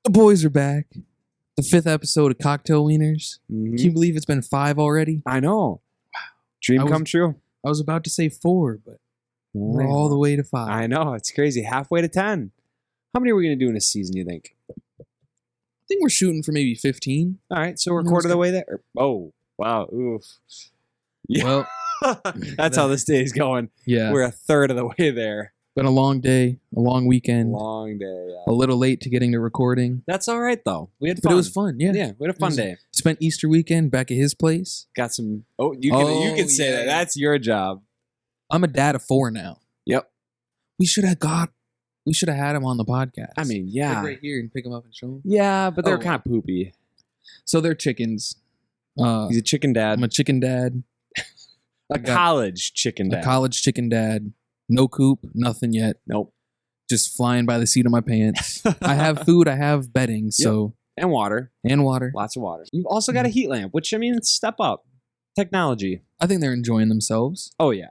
The boys are back. The 5th episode of Cocktail Wieners. Mm-hmm. Can you believe it's been 5 already? I know. Wow. Dream come true. I was about to say 4, but we're all the way to 5. I know. It's crazy. Halfway to 10. How many are we going to do in a season, you think? I think we're shooting for maybe 15. All right. So we're a quarter of the way there. Oh, wow. Oof. Yeah. Well, that's how this day is going. Yeah. We're a third of the way there. Been a long day, a long weekend. Long day. Yeah. A little late to getting to recording. That's all right, though. We had fun. But it was fun, yeah. Yeah, we had a fun day. Spent Easter weekend back at his place. Got some... Oh, you can say that. That's your job. I'm a dad of 4 now. Yep. We should have had him on the podcast. I mean, yeah. Like right here and pick him up and show him. Yeah, but they're kind of poopy. So they're chickens. He's a chicken dad. I'm a chicken dad. A college chicken dad. A college chicken dad. No coop, nothing yet. Nope. Just flying by the seat of my pants. I have food, I have bedding, so. And water. And water. Lots of water. You've also got a heat lamp, which, I mean, step up. Technology. I think they're enjoying themselves. Oh, yeah.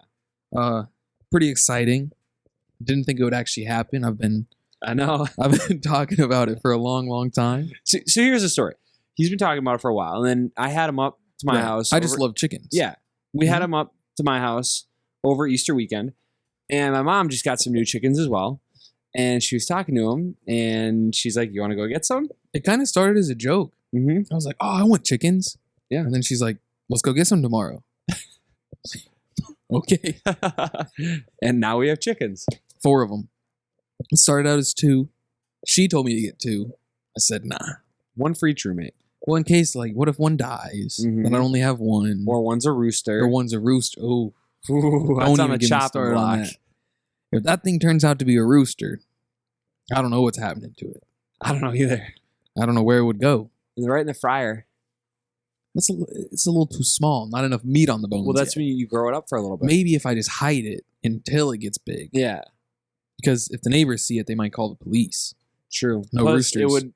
Pretty exciting. Didn't think it would actually happen. I've been talking about it for a long, long time. So here's the story. He's been talking about it for a while, and then I had him up to my house. I just love chickens. Yeah. We had him up to my house over Easter weekend, and my mom just got some new chickens as well, and she was talking to him, and she's like, you want to go get some? It kind of started as a joke. Mm-hmm. I was like, oh, I want chickens. Yeah. And then she's like, let's go get some tomorrow. Okay. And now we have chickens. 4 of them. It started out as 2. She told me to get 2. I said, nah. 1 for each roommate. Well, in case, like, what if one dies? Then I only have 1. Or one's a rooster. Or one's a rooster. Oh. Don't even get me started on that. If that thing turns out to be a rooster, I don't know what's happening to it. I don't know either. I don't know where it would go. Right in the fryer. It's a little too small. Not enough meat on the bones. Well, that's when you grow it up for a little bit. Maybe if I just hide it until it gets big. Yeah. Because if the neighbors see it, they might call the police. True. No roosters. It would.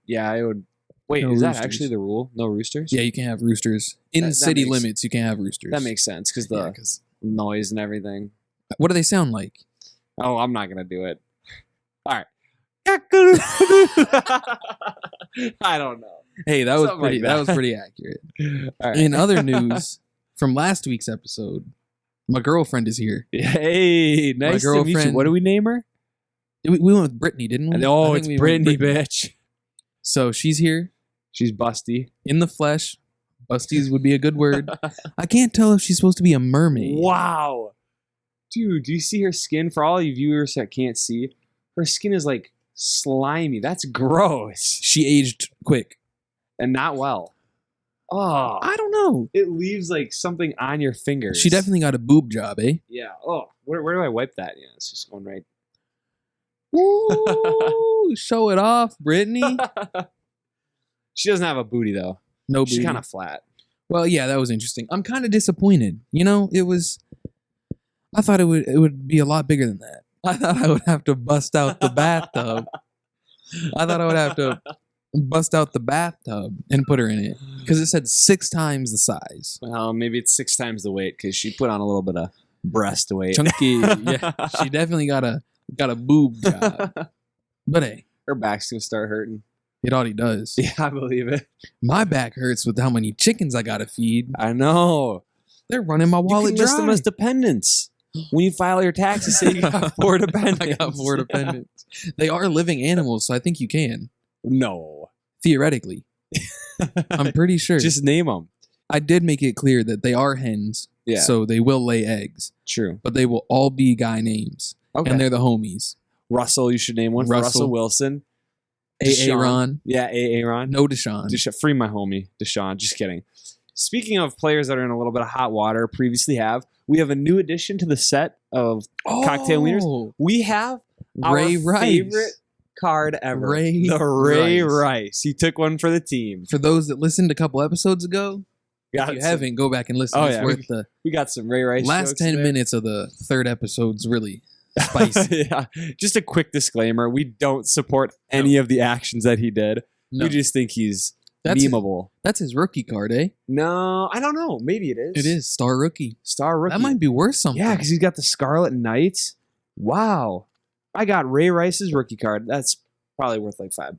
Wait, no is roosters. that actually the rule? No roosters? Yeah, you can't have roosters. In city limits, you can't have roosters. That makes sense because the noise and everything. What do they sound like? Oh, I'm not going to do it. All right. I don't know. Hey, that was Something pretty. like that. That was pretty accurate. All right. In other news, from last week's episode, my girlfriend is here. Hey, nice to meet you. What do we name her? We went with Brittany, didn't we? Oh, it's Brittany, bitch. So she's here. She's busty. In the flesh. Busties would be a good word. I can't tell if she's supposed to be a mermaid. Wow. Dude, do you see her skin? For all you viewers that can't see, her skin is like slimy. That's gross. She aged quick. And not well. Oh. I don't know. It leaves like something on your fingers. She definitely got a boob job, eh? Yeah. Oh, where do I wipe that? Yeah, it's just going right. Ooh, show it off, Brittany. She doesn't have a booty though. No booty. She's kind of flat. Well, yeah, that was interesting. I'm kind of disappointed. You know, I thought it would be a lot bigger than that. I thought I would have to bust out the bathtub. I thought I would have to bust out the bathtub and put her in it because it said 6 times the size. Well, maybe it's 6 times the weight because she put on a little bit of breast weight. Chunky. Yeah, she definitely got a boob job. But hey, her back's gonna start hurting. It already does. Yeah, I believe it. My back hurts with how many chickens I gotta feed. I know. They're running my wallet you can list dry. them as dependents. When you file your taxes, say you got 4 dependents. I got 4 dependents. They are living animals, so I think you can. No. Theoretically. I'm pretty sure. Just name them. I did make it clear that they are hens, so they will lay eggs. True. But they will all be guy names. Okay. And they're the homies. Russell, you should name one. Russell Wilson. Aaron. Yeah, Aaron. No Deshaun. Free my homie, Deshaun. Just kidding. Speaking of players that are in a little bit of hot water, previously we have a new addition to the set of Cocktail Wieners. We have Ray our Rice. favorite card ever. Ray Rice. He took one for the team. For those that listened a couple episodes ago, if you haven't, go back and listen. Oh, it's worth we got some Ray Rice last 10 minutes of the 3rd episode's really spicy. Yeah. Just a quick disclaimer. We don't support any of the actions that he did. No. We just think he's memeable. That's his rookie card, eh? No, I don't know. Maybe it is. It is. Star rookie. That might be worth something. Yeah, because he's got the Scarlet Knights. Wow. I got Ray Rice's rookie card. That's probably worth like $5.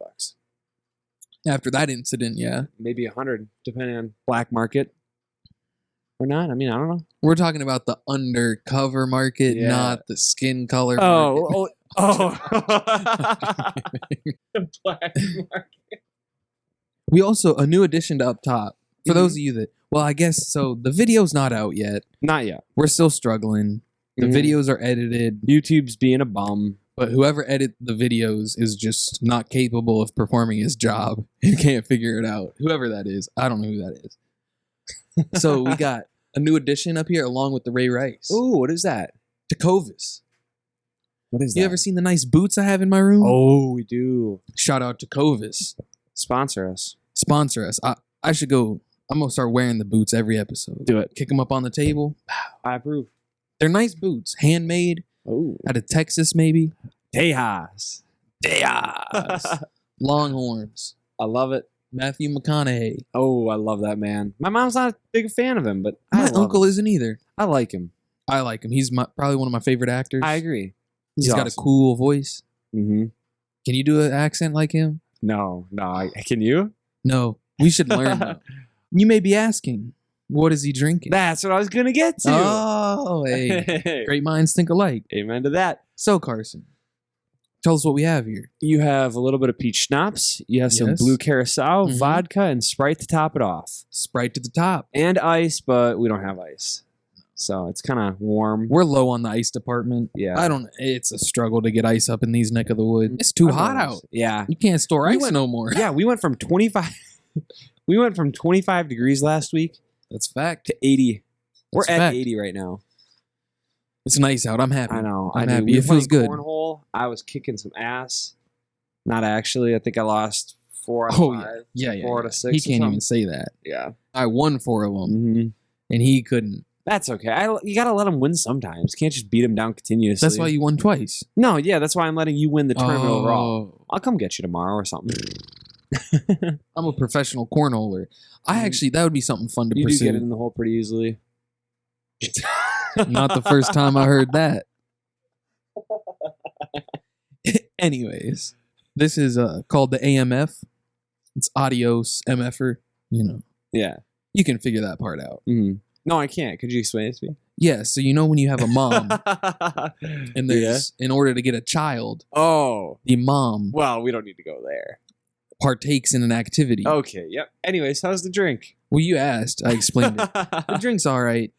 After that incident, yeah. Maybe 100, depending on black market or not. I mean, I don't know. We're talking about the undercover market, Yeah. not the skin color market. Oh. The black market. We also, a new addition to Up Top. For those of you that, well, I guess, so the video's not out yet. Not yet. We're still struggling. The videos are edited. YouTube's being a bum. But whoever edit the videos is just not capable of performing his job and can't figure it out. Whoever that is. I don't know who that is. So we got a new addition up here along with the Ray Rice. Ooh, what is that? Tecovas. What is that? You ever seen the nice boots I have in my room? Oh, we do. Shout out to Tecovas. Sponsor us. Sponsor us. I should go. I'm going to start wearing the boots every episode. Do it. Kick them up on the table. I approve. They're nice boots. Handmade. Oh. Out of Texas, maybe. Tejas. Longhorns. I love it. Matthew McConaughey. Oh, I love that man. My mom's not a big fan of him, but My uncle isn't either. I like him. I like him. He's probably one of my favorite actors. I agree. He's got a cool voice. Mm-hmm. Can you do an accent like him? No. Can you? No. We should learn though. You may be asking, what is he drinking? That's what I was gonna get to. Oh, hey. Great minds think alike. Amen to that. So, Carson, tell us what we have here. You have a little bit of peach schnapps. You have some blue curacao, vodka, and Sprite to top it off. Sprite to the top. And ice, but we don't have ice. So it's kind of warm. We're low on the ice department. Yeah. It's a struggle to get ice up in these neck of the woods. It's too hot out. Yeah. You can't store ice no more. Yeah, we went from 25 degrees last week. That's fact. To 80. We're That's at fact. 80 right now. It's nice out. I'm happy. I know. I'm I happy. We It feels good. Cornhole. I was kicking some ass. Not actually. I think I lost 4 out of 5. Yeah. 4 out of 6. He can't even say that. Yeah. I won 4 of them, Mm-hmm. and he couldn't. That's okay. You got to let him win sometimes. Can't just beat him down continuously. That's why you won twice. No, yeah, that's why I'm letting you win the tournament Oh. overall. I'll come get you tomorrow or something. I'm a professional cornholer. That would be something fun to You do pursue. get it in the hole pretty easily. Not the first time I heard that. Anyways, this is called the AMF. It's adios MFer. Yeah. You can figure that part out. Mm-hmm. No, I can't. Could you explain it to me? Yeah, so when you have a mom and there's in order to get a child, the mom Well, we don't need to go there. partakes in an activity. Okay, yep. Anyways, how's the drink? Well, you asked, I explained it. The drink's all right.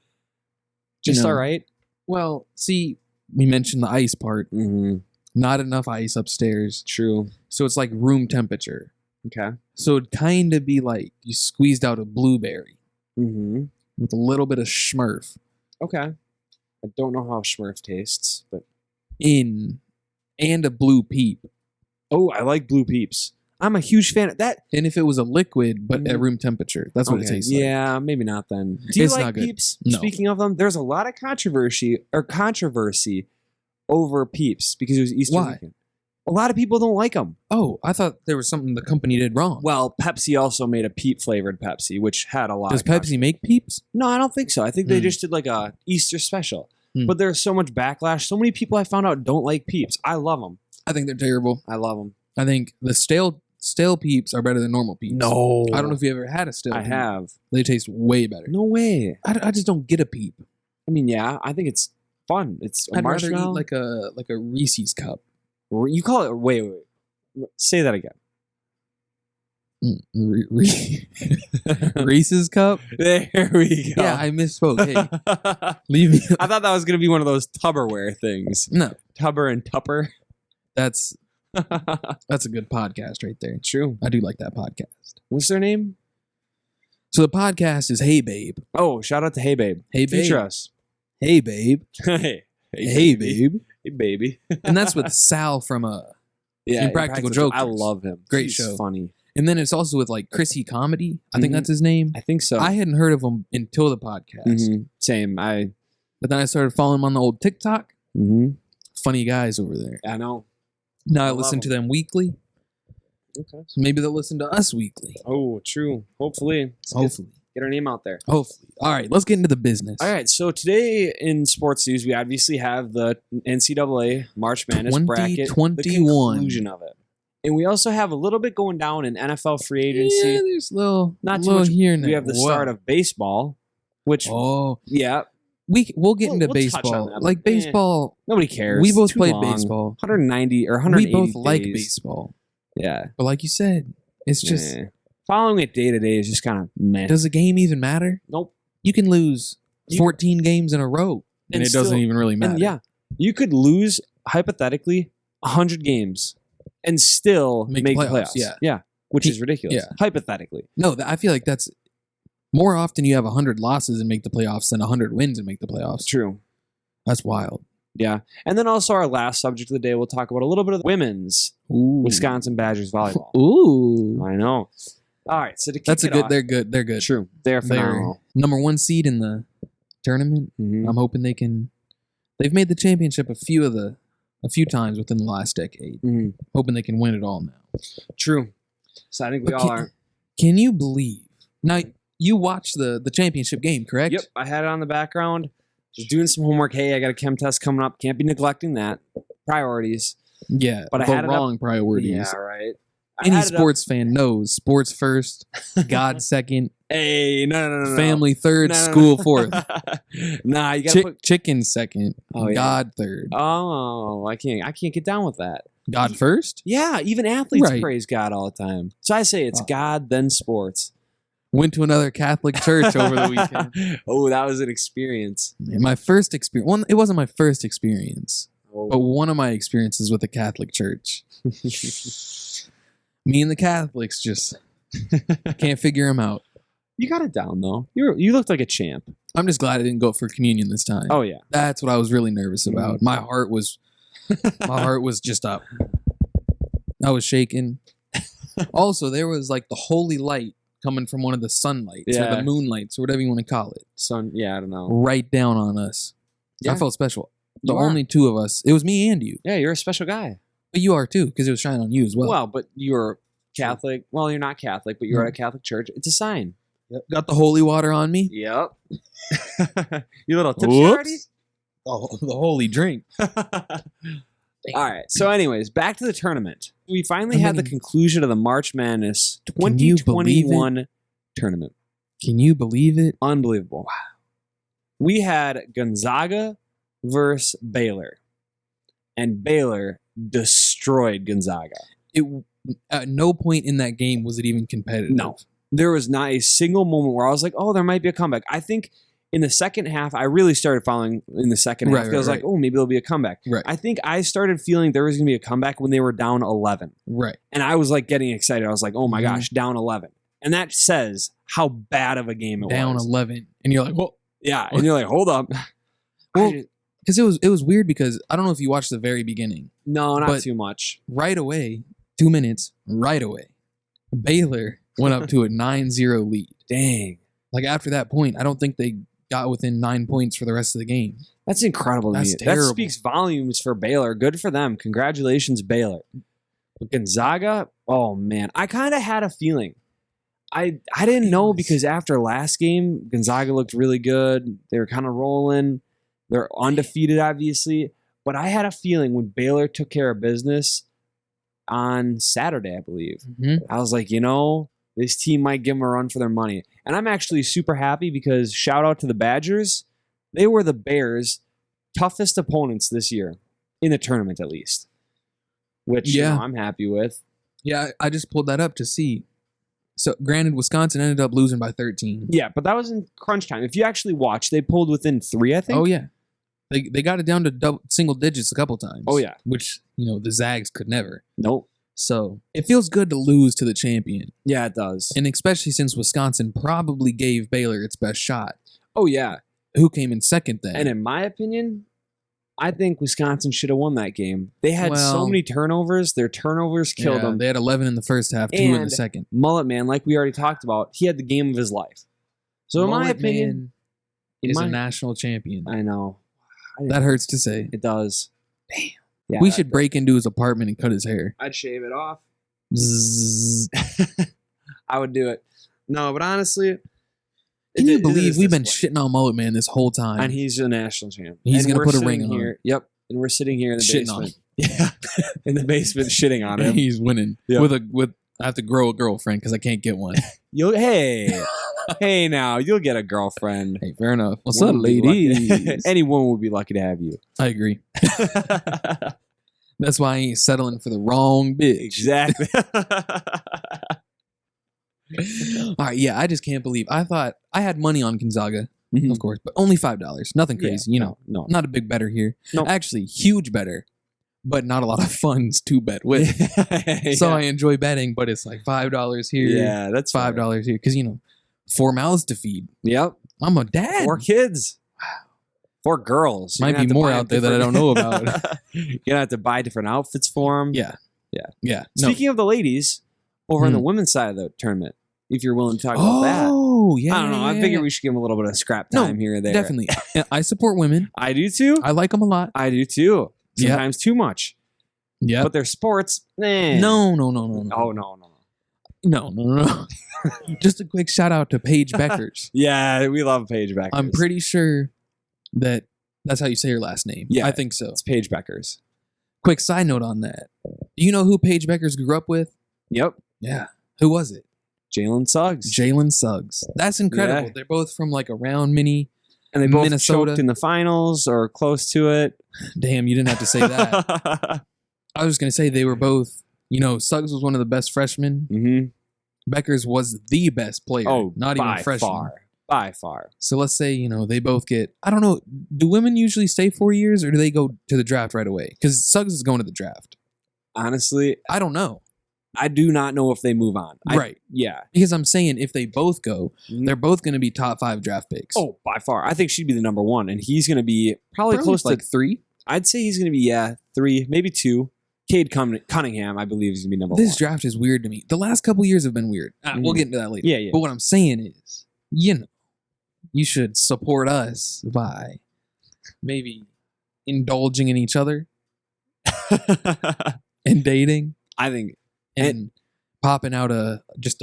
Just all right? Well, see, we mentioned the ice part. Mm-hmm. Not enough ice upstairs. True. So it's like room temperature. Okay. So it'd kind of be like you squeezed out a blueberry Mm-hmm. with a little bit of Schmurf Okay. I don't know how Schmurf tastes, but... and a blue peep. Oh, I like Blue Peeps. I'm a huge fan of that. And if it was a liquid, but at room temperature, that's what it tastes like. Yeah, maybe not then. Do you It's like not good. Peeps? No. Speaking of them, there's a lot of controversy over Peeps because it was Easter Why? weekend. A lot of people don't like them. Oh, I thought there was something the company did wrong. Well, Pepsi also made a Peep flavored Pepsi, which had a lot. Does of Pepsi make peeps? No, I don't think so. I think they Hmm. just did like a Easter special. Hmm. But there's so much backlash. So many people I found out don't like Peeps. I love them. I think they're terrible. I love them. I think the stale peeps are better than normal peeps. No, I don't know if you ever had a stale I peep. have. They taste way better. No way. I just don't get a peep. I mean, yeah, I think it's fun. It's a I'd rather eat marshmallow. like a Reese's cup. You call it? Wait. Say that again. Reese's cup? There we go. Yeah, I misspoke. Hey, leave me. I thought that was gonna be one of those Tupperware things. No, Tubber and Tupper. that's a good podcast right there. True. I do like that podcast. What's their name? So the podcast is Hey Babe. Oh, shout out to Hey Babe. Hey Babe. Feature us. Hey Babe. Hey. Hey Babe. Hey baby. And that's with Sal from Impractical Jokers. I love him. Great He's show. Funny. And then it's also with like Chrissy Comedy. I think Mhm. that's his name. I think so. I hadn't heard of him until the podcast. Mhm. Same. But then I started following him on the old TikTok. Funny guys over there. I know. Now I love listen to them. them weekly. Okay. So maybe they'll listen to us weekly. Oh, true. Hopefully. Hopefully. Get our name out there. Hopefully. All right, let's get into the business. All right, so today in sports news, we obviously have the NCAA March Madness bracket, the 2021. conclusion of it. And we also have a little bit going down in NFL free agency. Yeah, there's not Not too little much. here and We there. have the start of baseball, which yeah, we'll get into we'll touch on baseball. that, Like but, baseball, nobody cares. we both Too played long. baseball. 190 or We 180 both like days. baseball. Yeah. But like you said, it's just, following it day to day is just kind of meh. does a game even matter? Nope. You can lose 14 games in a row, and it doesn't even really matter. And yeah, you could lose, hypothetically, 100 games and still make the playoffs. Yeah. Which is ridiculous. Yeah. Hypothetically. No, I feel like that's more often you have 100 losses and make the playoffs than 100 wins and make the playoffs. True. That's wild. Yeah. And then also our last subject of the day, we'll talk about a little bit of the women's Wisconsin Badgers volleyball. Ooh. I know. All right. So to kick That's it good. off, They're good. They're good. True. They're phenomenal. Number 1 seed in the tournament. Mhm. I'm hoping they can. They've made the championship a few times within the last decade. Mhm. Hoping they can win it all now. True. So I think we But all are. Can you believe? Now you watched the championship game, correct? Yep. I had it on the background. Just doing some homework. Hey, I got a chem test coming up. Can't be neglecting that. Priorities. Yeah, But I the had it wrong priorities. Yeah, right. I Any had it up- sports fan knows sports first, God second, Hey, no. family third, No. school fourth, Nah, you gotta put. chicken second, Oh, yeah. God third, Oh, I can't get down with that. God first. Yeah, even athletes Right. praise God all the time. So I say it's God, then sports. Went to another Catholic church over the weekend. Oh, that was an experience. Man, my first experience. Well, it wasn't my first experience, but Oh. one of my experiences with the Catholic church. Me and the Catholics just can't figure them out. You got it down though. You looked like a champ. I'm just glad I didn't go for communion this time. Oh yeah. That's what I was really nervous about. My heart was just up. I was shaking. Also, there was like the holy light coming from one of the sunlights or the moonlights or whatever you want to call it. Son, yeah, I don't know. Right down on us. Yeah. I felt special. The You are. only two of us. It was me and you. Yeah, you're a special guy. But you are too, because it was shining on you as well. Well, but you're Catholic. Well, you're not Catholic, but you're at a Catholic church. It's a sign. Yep. Got the holy water on me. Yep. You little tipsy Whoops. already? Oh, the holy drink. All right. So, anyways, back to the tournament. We finally had the conclusion of the March Madness Can you believe 2021 tournament. Can you believe it? Unbelievable. Wow. We had Gonzaga versus Baylor, and Baylor destroyed Gonzaga. At no point in that game was it even competitive. No. There was not a single moment where I was like, oh, there might be a comeback. I think in the second half, I really started following in the second half. Right, I was like, oh, maybe there'll be a comeback. Right. I think I started feeling there was going to be a comeback when they were down 11. Right. And I was like getting excited. I was like, oh my Mhm. gosh, down 11. And that says how bad of a game it Down was. 11. And you're like, well, Yeah. And you're like, hold up. Well, because it was weird because I don't know if you watched the very beginning. No, not but- too much. Right away, 2 minutes, right away, Baylor went up to a 9-0 lead. Dang. Like after that point, I don't think they got within 9 points for the rest of the game. That's incredible to That's me. That terrible. speaks volumes for Baylor. Good for them. Congratulations, Baylor. But Gonzaga, oh man, I kind of had a feeling. I didn't know because after last game, Gonzaga looked really good. They were kind of rolling. They're undefeated, obviously. But I had a feeling when Baylor took care of business on Saturday, I believe. Mm-hmm. I was like, this team might give them a run for their money. And I'm actually super happy because shout out to the Badgers. They were the Bears' toughest opponents this year, in the tournament at least. Which I'm happy with. Yeah, I just pulled that up to see. So, granted, Wisconsin ended up losing by 13. Yeah, but that was in crunch time. If you actually watch, they pulled within 3, I think. Oh, yeah. They got it down to single digits a couple times. Oh, yeah. Which, the Zags could never. Nope. So, it feels good to lose to the champion. Yeah, it does. And especially since Wisconsin probably gave Baylor its best shot. Oh, yeah. Who came in second then? And in my opinion, I think Wisconsin should have won that game. They had so many turnovers. Their turnovers killed them. They had 11 in the first half, 2 in the second. Mullet Man, like we already talked about, he had the game of his life. So in my opinion, is a national champion. I know. That hurts to say. It does. Damn. Yeah, we should break into his apartment and cut his hair. I'd shave it off. Zzz. I would do it. No, but honestly, can you believe we've been shitting on Mullet Man this whole time? And he's a national champ. He's And going to we're put a sitting ring on here. Yep. and we're sitting here in the Shitting on him. basement. Yeah, in the basement, shitting on him. He's winning. Yeah. With I have to grow a girlfriend because I can't get one. Hey now, you'll get a girlfriend. Hey, fair enough. What's Woman up, would be lucky- ladies? Any woman would be lucky to have you. I agree. That's why I ain't settling for the wrong bitch. Exactly. All right, yeah, I just can't believe. I thought I had money on Gonzaga, of course, but only $5. Nothing crazy, you know. No. Not a big better here. No. Actually, huge better, but not a lot of funds to bet with. So I enjoy betting, but it's like $5 here. Yeah, that's $5 here because 4 mouths to feed. Yep. I'm a dad. 4 kids. 4 girls. Might be more out there that I don't know about. You're gonna have to buy different outfits for them. Yeah. No. Speaking of the ladies, over on the women's side of the tournament, if you're willing to talk about that. Oh, yeah. I don't know. I figure we should give them a little bit of scrap time here or there. Definitely. I support women. I do too. I like them a lot. I do too. Yeah. Sometimes too much. Yeah. But their sports, nah. No. Oh, no. No. Just a quick shout out to Paige Beckers. Yeah, we love Paige Beckers. I'm pretty sure that's how you say her last name. Yeah. I think so. It's Paige Beckers. Quick side note on that. You know who Paige Beckers grew up with? Yep. Yeah. Who was it? Jalen Suggs. Jalen Suggs. That's incredible. Yeah. They're both from like around Minnie. And they both Minnesota. choked in the finals or close to it. Damn, you didn't have to say that. I was just going to say they were both, Suggs was one of the best freshmen. Mm-hmm. Beckers was the best player. Oh, not by even freshman. far. By far. So let's say, they both get, I don't know, do women usually stay 4 years or do they go to the draft right away? Because Suggs is going to the draft. Honestly, I don't know. I do not know if they move on. Right. Yeah. Because I'm saying if they both go, Mhm. they're both going to be top 5 draft picks. Oh, by far. I think she'd be the number 1. And he's going to be probably close to like 3. I'd say he's going to be, 3, maybe 2. Cade Cunningham, I believe, is going to be number 1. This draft is weird to me. The last couple years have been weird. We'll get into that later. Yeah. But what I'm saying is, you should support us by maybe indulging in each other and dating I think. and popping out just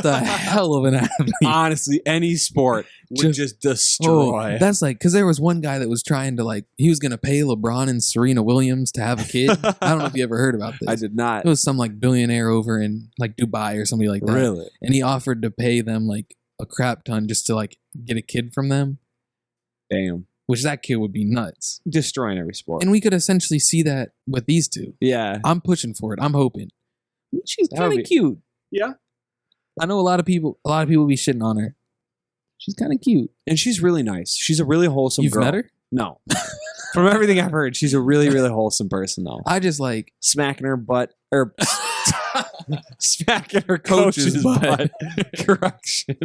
a hell of an athlete. Honestly, any sport would just destroy. That's like, because there was one guy that was trying to he was going to pay LeBron and Serena Williams to have a kid. I don't know if you ever heard about this. I did not. It was some billionaire over in Dubai or somebody like that. Really? And he offered to pay them a crap ton just to get a kid from them. Damn. Which that kid would be nuts. Destroying every sport. And we could essentially see that with these two. Yeah. I'm pushing for it. I'm hoping. She's That would kind be- of cute. Yeah. I know a lot of people be shitting on her. She's kind of cute. And she's really nice. She's a really wholesome You've girl. met her? No. From everything I've heard, she's a really, really wholesome person, though. I just Smacking her butt, or smacking her coach's butt. Correction.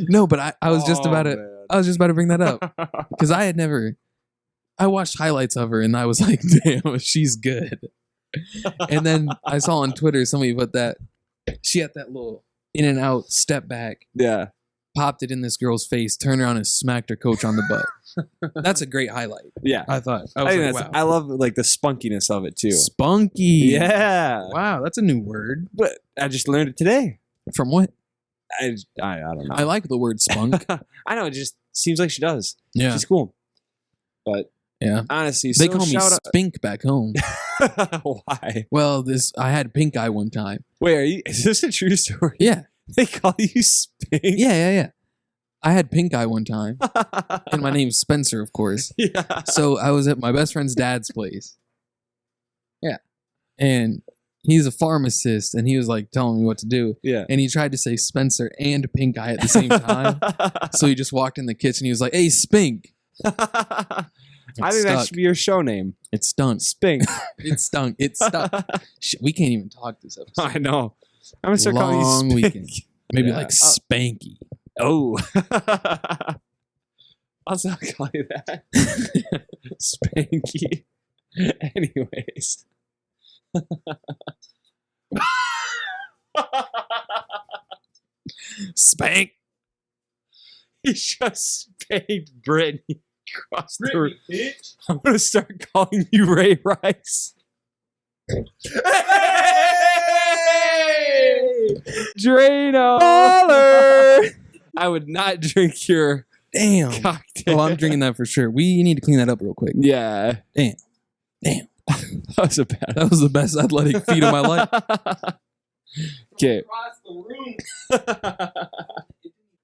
No, but I was just about to man. I was just about to bring that up because I watched highlights of her and I was like, damn, she's good. And then I saw on Twitter somebody put that she had that little in and out step back, Yeah. popped it in this girl's face, turned around and smacked her coach on the butt. That's a great highlight. Yeah. I thought. I think that's, I love the spunkiness of it too. Spunky. Yeah. Wow, that's a new word. But I just learned it today. From what? I don't know. I like the word spunk. I know, it just seems like she does. Yeah. She's cool. But Yeah. honestly, They so call me shout Spink back home. out. Why? Well, I had pink eye one time. Wait, is this a true story? Yeah. They call you Spink? Yeah. I had pink eye one time. And my name's Spencer, of course. Yeah. So I was at my best friend's dad's place. Yeah. And he's a pharmacist and he was telling me what to do. Yeah. And he tried to say Spencer and pink eye at the same time. So he just walked in the kitchen. He was like, hey, Spink. I think that should be your show name. It stunk. Spink. It stunk. It stuck. Shit, we can't even talk this episode. I know. I'm going to start calling you Long Spink. weekend. Maybe Yeah. Spanky. Oh. I'll start calling you that. Spanky. Anyways. Spank. He just spanked Brittany across the room. I'm going to start calling you Ray Rice. Drano. I would not drink your Damn. Oh, I'm drinking that for sure. We need to clean that up real quick. Yeah. Damn. That was a bad. That was the best athletic feat of my life. Okay.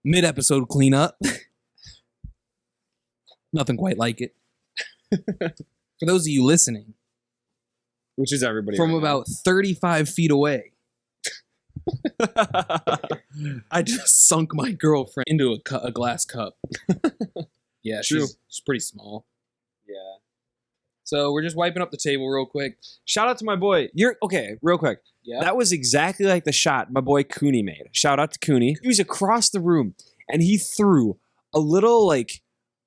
Mid-episode cleanup. Nothing quite like it. For those of you listening, Which is everybody. from right about 35 feet away, I just sunk my girlfriend into a glass cup. Yeah, True. she's pretty small. Yeah. So we're just wiping up the table real quick. Shout out to my boy. You're okay, real quick. Yeah. That was exactly like the shot my boy Cooney made. Shout out to Cooney. He was across the room and he threw a little like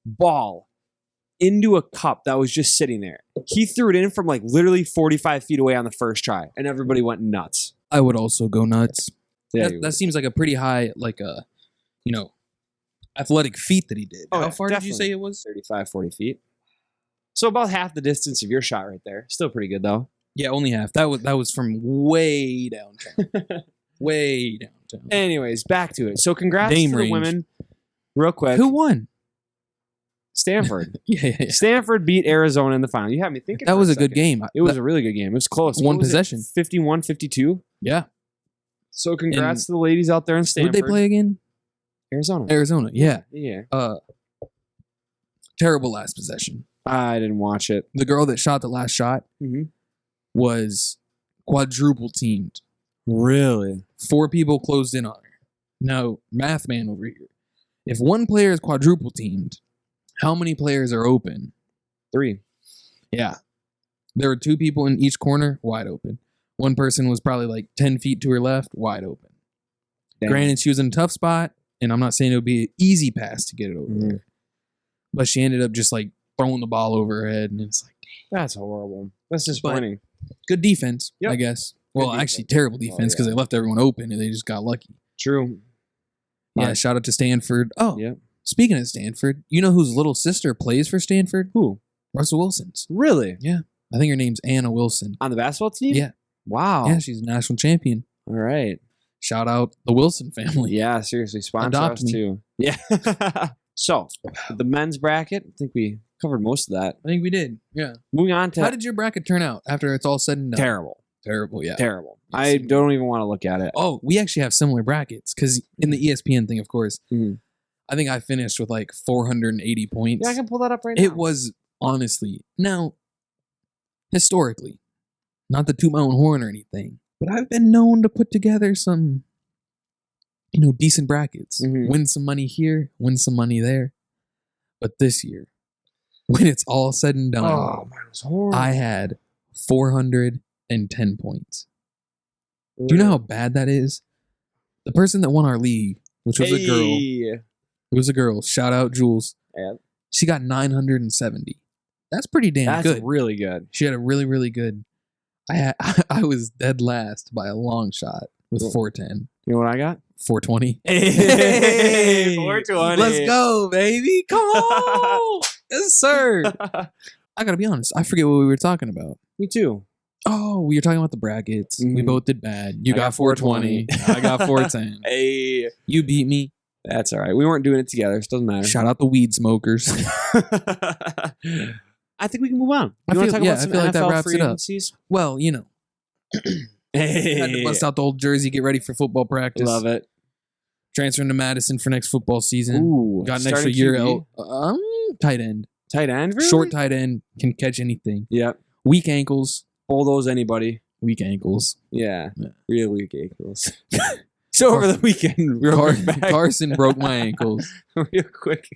ball into a cup that was just sitting there. He threw it in from like literally 45 feet away on the first try, and everybody went nuts. I would also go nuts. Yeah, That seems like a pretty high, athletic feat that he did. Oh, How yeah, far did you definitely. say it was? 35, 40 feet. So about half the distance of your shot right there. Still pretty good though. Yeah, only half. That was from way downtown. Way downtown. Anyways, back to it. So congrats Dame to the range. women. Real quick. Who won? Stanford. Yeah. Stanford beat Arizona in the final. You had me thinking. That for was a second. good game. It was a really good game. It was close. One What was it? possession. 51-52. Yeah. So congrats to the ladies out there in Who Stanford. did they play again? Arizona. Arizona. Yeah. Yeah. Terrible last possession. I didn't watch it. The girl that shot the last shot was quadruple teamed. Really? 4 people closed in on her. Now, math man over here. If one player is quadruple teamed, how many players are open? 3. Yeah. There were 2 people in each corner, wide open. One person was probably like 10 feet to her left, wide open. Damn. Granted, she was in a tough spot, and I'm not saying it would be an easy pass to get it over there. But she ended up just like throwing the ball over her head, and it's like, That's horrible. That's disappointing. good defense, Yep. I guess. Good Well, defense. actually, terrible defense because yeah. they left everyone open and they just got lucky. True. Yeah, Right. shout out to Stanford. Oh, Yeah. speaking of Stanford, you know whose little sister plays for Stanford? Who? Russell Wilson's. Really? I think her name's Anna Wilson. On the basketball team? Yeah. Wow. Yeah, she's a national champion. All right. Shout out the Wilson family. Yeah, seriously. Sponsor Adopt us me. too. Yeah. So, the men's bracket, I think we covered most of that. I think we did. Yeah. Moving on to How did your bracket turn out after it's all said and done? terrible. Terrible, yeah. Terrible. Yes. I don't even want to look at it. Oh, we actually have similar brackets because in the ESPN thing, of course, Mhm. I think I finished with like 480 points. Yeah, I can pull that up right now. It was honestly, now, historically, not to toot my own horn or anything, but I've been known to put together some, decent brackets. Mhm. Win some money here, win some money there. But this year, when it's all said and done, Oh, man, it was horrible. I had 410 points. Do you know how bad that is? The person that won our league, which was a girl, Hey. it was a girl. Shout out Jules. Yeah. She got 970. That's pretty damn That's good. really good. She had a really, really good. I was dead last by a long shot with Cool. 410, You know what I got? 420. Hey, 420. Let's go, baby! Come on, yes, sir. I gotta be honest. I forget what we were talking about. Me too. Oh, we were talking about the brackets. We Mhm. both did bad. You I got got 420. I got 410. Hey. You beat me. That's all right. We weren't doing it together. So it doesn't matter. Shout out the weed smokers. I think we can move on. I You want feel- to talk yeah, about I some feel like that NFL wraps free it up. agencies? Well, had to bust out the old jersey, get ready for football practice. Love it. Transferring to Madison for next football season. Ooh, Got an extra starting year QB. out. Tight end. Tight end, really? Short tight end. Can catch anything. Yep. Weak ankles. Bulldoze anybody. Weak ankles. Yeah. Yeah. Real weak ankles. So over the weekend, real quick back. Carson broke my ankles. Real quick.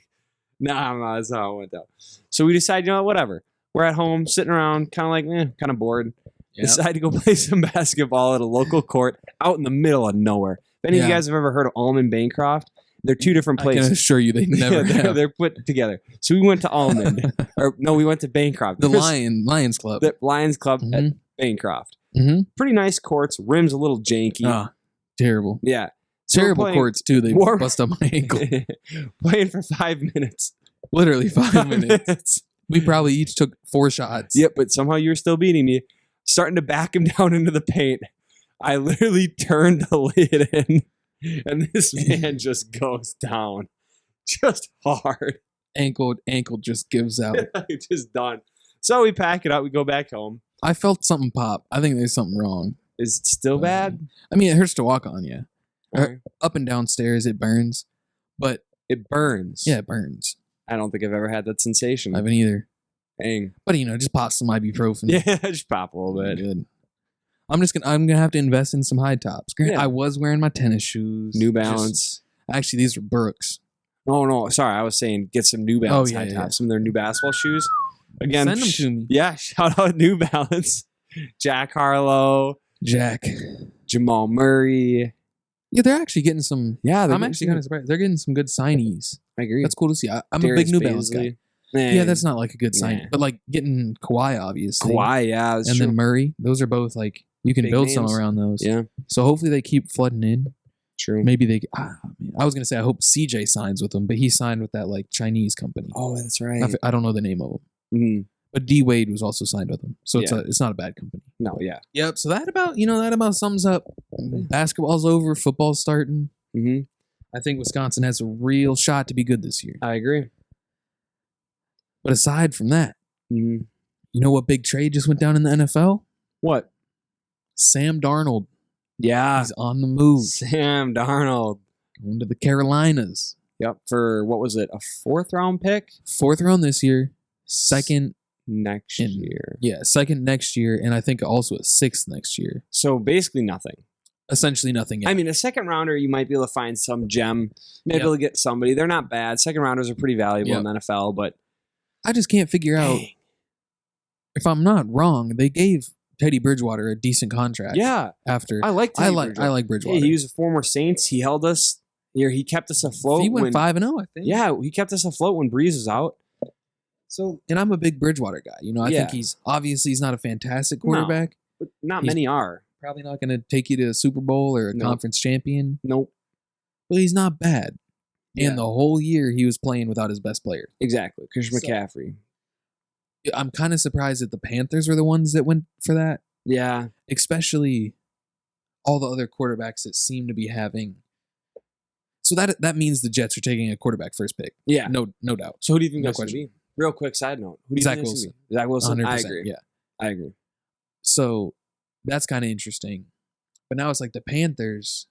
Nah, that's how it went down. So we decided, whatever. We're at home, sitting around, kind of like, kind of bored. Yep. Decide to go play some basketball at a local court out in the middle of nowhere. If any of you Yeah. guys have ever heard of Almond Bancroft, they're two different I can places. assure you they never they're, have. they're put together. So we went to Almond. Or no, we went to Bancroft. The There's Lions Club. The Lions Club at Mhm. Bancroft. Mm-hmm. Pretty nice courts. Rim's a little janky. Terrible. Yeah. So we're Terrible playing- courts, too. They warm- bust up my ankle. Playing for 5 minutes. Literally 5 minutes. We probably each took 4 shots. Yep, but somehow you were still beating me. Starting to back him down into the paint. I literally turned the lid in, and this man just goes down. Just hard. Ankle just gives out. Just done. So we pack it up. We go back home. I felt something pop. I think there's something wrong. Is it still bad? I mean, it hurts to walk on you. Okay. Up and down stairs, it burns. But It burns. yeah, it burns. I don't think I've ever had that sensation. I haven't either. Dang. But just pop some ibuprofen. Yeah, just pop a little bit. Good. I'm gonna have to invest in some high tops. Yeah. I was wearing my tennis shoes. New Balance. Actually, these were Brooks. Oh no, sorry. I was saying get some New Balance high yeah. tops. Some of their new basketball shoes. Again, Send them to me. Yeah, shout out New Balance. Jack Harlow, Jack. Jamal Murray. Yeah, they're actually getting some. Yeah, I'm actually kind of surprised. They're getting some good signees. I agree. That's cool to see. I'm a Darius big New Balance guy. Baisley. Yeah, that's not like a good sign, Nah. but like getting Kawhi, obviously. Kawhi, yeah, that's and true. then Murray. Those are both like you can Big build some names. around those. Yeah, So hopefully they keep flooding in. true. Maybe they. Man, I was gonna say I hope CJ signs with them, but he signed with that like Chinese company. Oh, that's right. I don't know the name of them, Mhm. but D Wade was also signed with them, so Yeah. it's not a bad company. No, yeah. Yep. So that about sums up. Basketball's over. Football's starting. Hmm. I think Wisconsin has a real shot to be good this year. I agree. But aside from that, Hmm. you know what big trade just went down in the NFL? What? Sam Darnold. Yeah, He's on the move. Sam Darnold. Going to the Carolinas. Yep. For what was it? A 4th round pick 4th round this year. Second. next In- year. Yeah, second next year. And I think also a 6th next year. So basically nothing. Essentially nothing yet. I mean, a 2nd rounder, you might be able to find some gem. Maybe Yep. able to get somebody. They're not bad. 2nd rounders are pretty valuable in the NFL, but I just can't figure out, dang. if I'm not wrong, they gave Teddy Bridgewater a decent contract. Yeah, After I like. I Teddy like Bridgewater. Bridgewater. Hey, he was a former Saints. He held us here. He kept us afloat. He went when, 5-0, I think. Yeah, he kept us afloat when Breeze was out. So, and I'm a big Bridgewater guy. I Yeah. think he's not a fantastic quarterback. But not He's- many are. Probably not going to take you to a Super Bowl or a No. conference champion, Nope. but he's not bad. Yeah. And the whole year he was playing without his best player. Exactly. Christian So- McCaffrey. I'm kind of surprised that the Panthers were the ones that went for that, Yeah. especially all the other quarterbacks that seem to be having. So that means the Jets are taking a quarterback first pick. Yeah. No doubt. So who do you think No that's going to question. be? Real quick side note. Who do you Zach think that's Wilson. gonna be? Zach Wilson. 100%. I agree. Yeah. I agree. So that's kind of interesting. But now it's like the Panthers.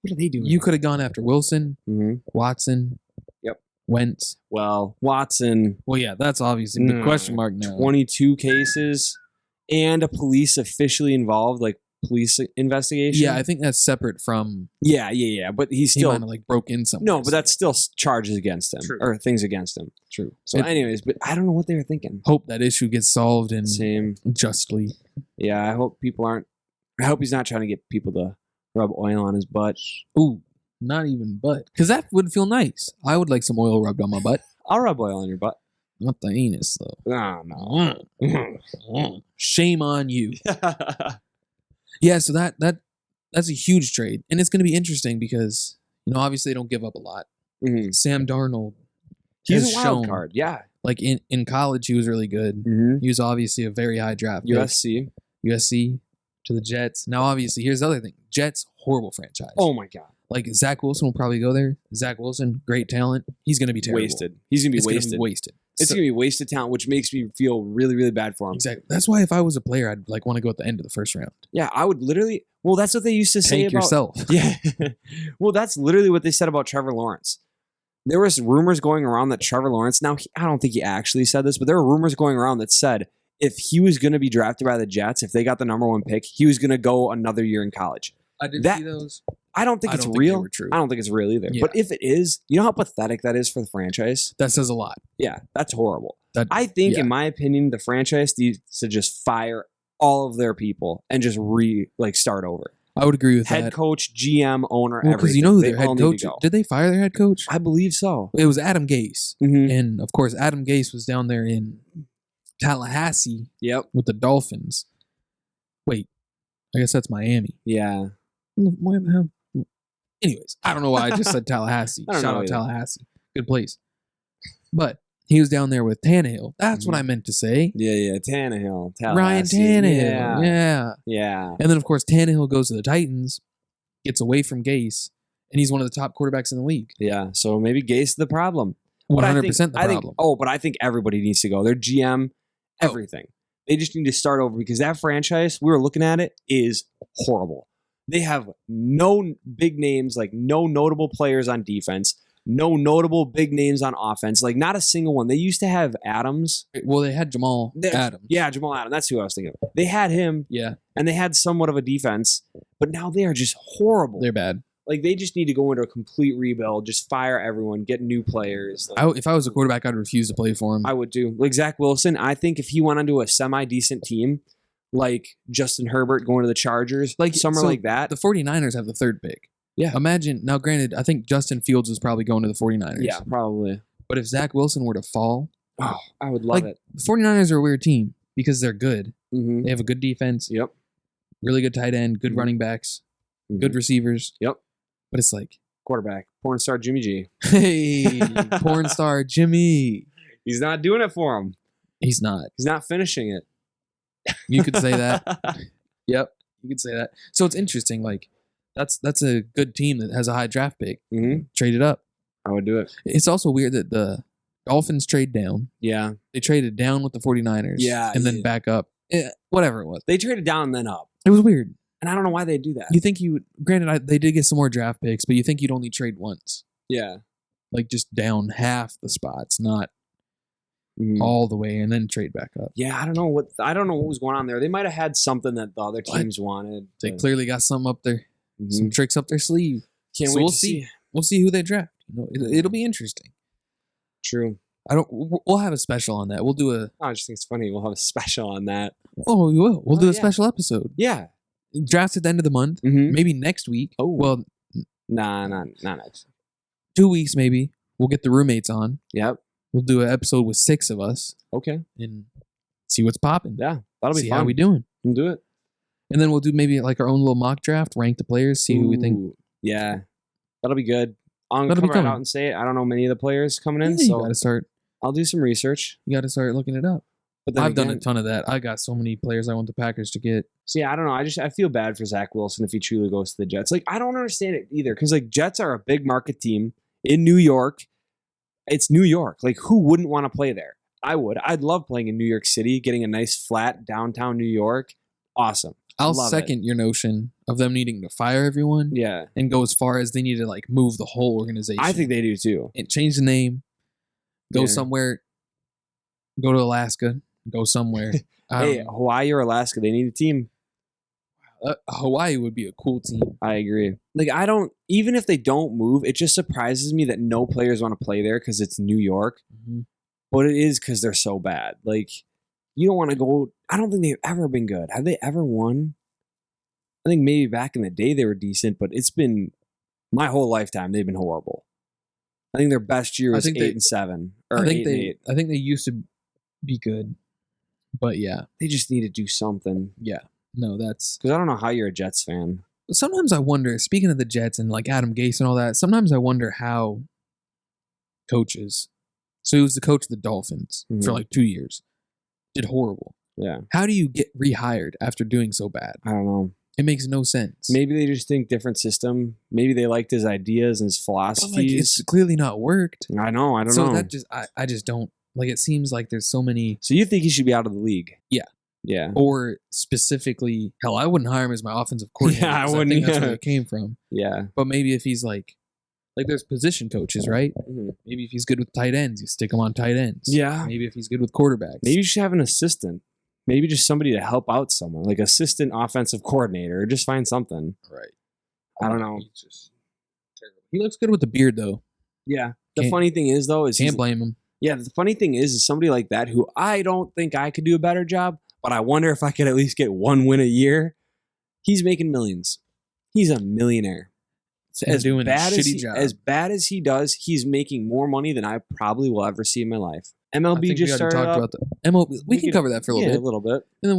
What are they doing? You could have gone after Wilson, Hmm. Watson, Yep. Wentz. Well, Watson, Well, yeah, that's obviously the question mark now. 22 cases, and a police officially involved, like police investigation. Yeah, I think that's separate from Yeah. But he's he still might have like broke in somewhere. no, but that's still charges against him True. or things against him. true. So, It- anyways, but I don't know what they were thinking. hope that issue gets solved and Same. justly. Yeah, I hope people aren't. I hope he's not trying to get people to rub oil on his butt. Ooh, not even butt. Because that would feel nice. I would like some oil rubbed on my butt. I'll rub oil on your butt. Not the anus, though. Oh, no. Shame on you. Yeah, so that's a huge trade. And it's going to be interesting because, obviously they don't give up a lot. Mhm. Sam Darnold, He's has a wild shown, card. Yeah. like in college, he was really good. Mm-hmm. He was obviously a very high draft pick. USC to the Jets. Now, obviously, here's the other thing. Jets, horrible franchise. Oh, my God. Like, Zach Wilson will probably go there. Zach Wilson, great talent. He's going to be terrible. Wasted. He's going to be It's wasted. gonna be wasted. It's So- going to be wasted talent, which makes me feel really, really bad for him. exactly. That's why if I was a player, I'd like want to go at the end of the first round. Yeah, I would literally. Well, that's what they used to say Tank about yourself. Yeah. Well, that's literally what they said about Trevor Lawrence. There was rumors going around that Trevor Lawrence. Now, I don't think he actually said this, but there were rumors going around that said if he was going to be drafted by the Jets, if they got the number 1 pick, he was going to go another year in college. I did That- see those. I don't think I it's don't think they real. were true. I don't think it's real either. Yeah. But if it is, you know how pathetic that is for the franchise? That says a lot. Yeah, that's horrible. That I think, yeah. in my opinion, the franchise needs to just fire all of their people and just start over. I would agree with Head that. coach, GM, owner, Well, everything. because you know who They their head all need coach. to go. Did they fire their head coach? I believe so. It was Adam Gase, Mhm. and of course, Adam Gase was down there in Tallahassee Yep. with the Dolphins. Wait, I guess that's Miami. Yeah. Why the hell? Anyways, I don't know why I just said Tallahassee. I don't Shout know out either. Tallahassee, good place. But he was down there with Tannehill. That's what Mhm. I meant to say. Yeah. Tannehill. Ryan Tallahassee. Tannehill. Yeah. Yeah. And then, of course, Tannehill goes to the Titans, gets away from Gase, and he's one of the top quarterbacks in the league. Yeah, so maybe Gase the problem. But 100% the I think, problem. but I think everybody needs to go. Their GM, everything. They just need to start over because that franchise, we were looking at it, is horrible. They have no big names, like no notable players on defense, no notable big names on offense, like not a single one. They used to have Adams. Well, they had Jamal Adams. Yeah, Jamal Adams. That's who I was thinking of. They had him. Yeah. And they had somewhat of a defense, but now they are just horrible. They're bad. Like, they just need to go into a complete rebuild, just fire everyone, get new players. Like, If I was a quarterback, I'd refuse to play for him. I would too. Like Zach Wilson, I think if he went onto a semi-decent team, like Justin Herbert going to the Chargers, like somewhere like that. The 49ers have the third pick. Yeah. Imagine, now granted, I think Justin Fields is probably going to the 49ers. Yeah, probably. But if Zach Wilson were to fall, Oh, I would love it. The 49ers are a weird team because they're good. Mm-hmm. They have a good defense. Yep. Really good tight end, good running backs, good receivers. Yep. But it's like, quarterback, porn star Jimmy G. Hey, porn star Jimmy. He's not doing it for him. He's not. He's not finishing it. You could say that. Yep. You could say that. So it's interesting. Like, that's a good team that has a high draft pick. Mm-hmm. Trade it up. I would do it. It's also weird that the Dolphins trade down. Yeah. They traded down with the 49ers. Yeah. And then back up. Whatever it was. They traded down and then up. It was weird. And I don't know why they do that. You think you would, granted, they did get some more draft picks, but you think you'd only trade once. Yeah. Like just down half the spots, not all the way, and then trade back up. Yeah, I don't know what was going on there. They might have had something that the other teams wanted. They clearly got something up there, some tricks up their sleeve. Can't so wait we'll to see. We'll see who they draft. It'll be interesting. True. We'll have a special on that. We'll do a. I just think it's funny. We'll have a special on that. Oh, we will. We'll do a special episode. Yeah. Drafts at the end of the month. Maybe next week. Oh, well, not next. 2 weeks maybe. We'll get the roommates on. Yep. We'll do an episode with 6 of us. Okay. And see what's popping. Yeah, that'll be see fun. how we doing. We'll do it. And then we'll do maybe like our own little mock draft, rank the players, see who we think. Yeah, that'll be good. I'm That'll come be right coming. out and say it. I don't know many of the players coming in, Yeah, so you gotta start. I'll do some research. You gotta start looking it up. But then I've done a ton of that. I got so many players I want the Packers to get. So yeah, I don't know. I feel bad for Zach Wilson if he truly goes to the Jets. Like, I don't understand it either because like Jets are a big market team in New York. It's New York. Like, who wouldn't want to play there? I would. I'd love playing in New York City, getting a nice flat downtown New York. Awesome. I'll Love second your notion of them needing to fire everyone. Yeah. And go as far as they need to like move the whole organization. I think they do too. And change the name. Go Yeah. somewhere. Go to Alaska. Go somewhere. Hey, Hawaii or Alaska, they need a team. Hawaii would be a cool team. I agree. Like, even if they don't move, it just surprises me that no players want to play there because it's New York. Mm-hmm. But it is because they're so bad. Like, you don't want to go. I don't think they've ever been good. Have they ever won? I think maybe back in the day they were decent, but it's been my whole lifetime they've been horrible. I think their best year was 8-7 or 8-8. I think they used to be good, but yeah, They just need to do something. yeah. No, that's Because I don't know how you're a Jets fan. sometimes I wonder. Speaking of the Jets and like Adam Gase and all that, sometimes I wonder how coaches. So he was the coach of the Dolphins for like 2 years. Did horrible. Yeah, How do you get rehired after doing so bad? I don't know. It makes no sense. Maybe they just think different system. Maybe they liked his ideas and his But, like, philosophies. it's clearly not worked. I know. I don't So know. that just I just don't like. It seems like there's so many. So you think he should be out of the league? Yeah. Yeah. Or specifically, hell, I wouldn't hire him as my offensive coordinator. Yeah, I 'cause wouldn't think that's either. where it came from. Yeah. But maybe if he's like there's position coaches, right? Maybe if he's good with tight ends, you stick him on tight ends. Yeah. Maybe if he's good with quarterbacks. Maybe you should have an assistant. Maybe just somebody to help out someone, like assistant offensive coordinator, or just find something. Right. I don't know. He's just terrible. He looks good with the beard, though. Yeah. The Can't- funny thing is, though, is Can't blame him. yeah. The funny thing is somebody like that who I don't think I could do a better job, but I wonder if I could at least get one win a year. He's making millions. He's a millionaire. And doing a shitty job. As bad as he does, he's making more money than I probably will ever see in my life. I MLB think just we started talked up. about the MLB. We can cover that for a little Yeah, bit, a little bit. and then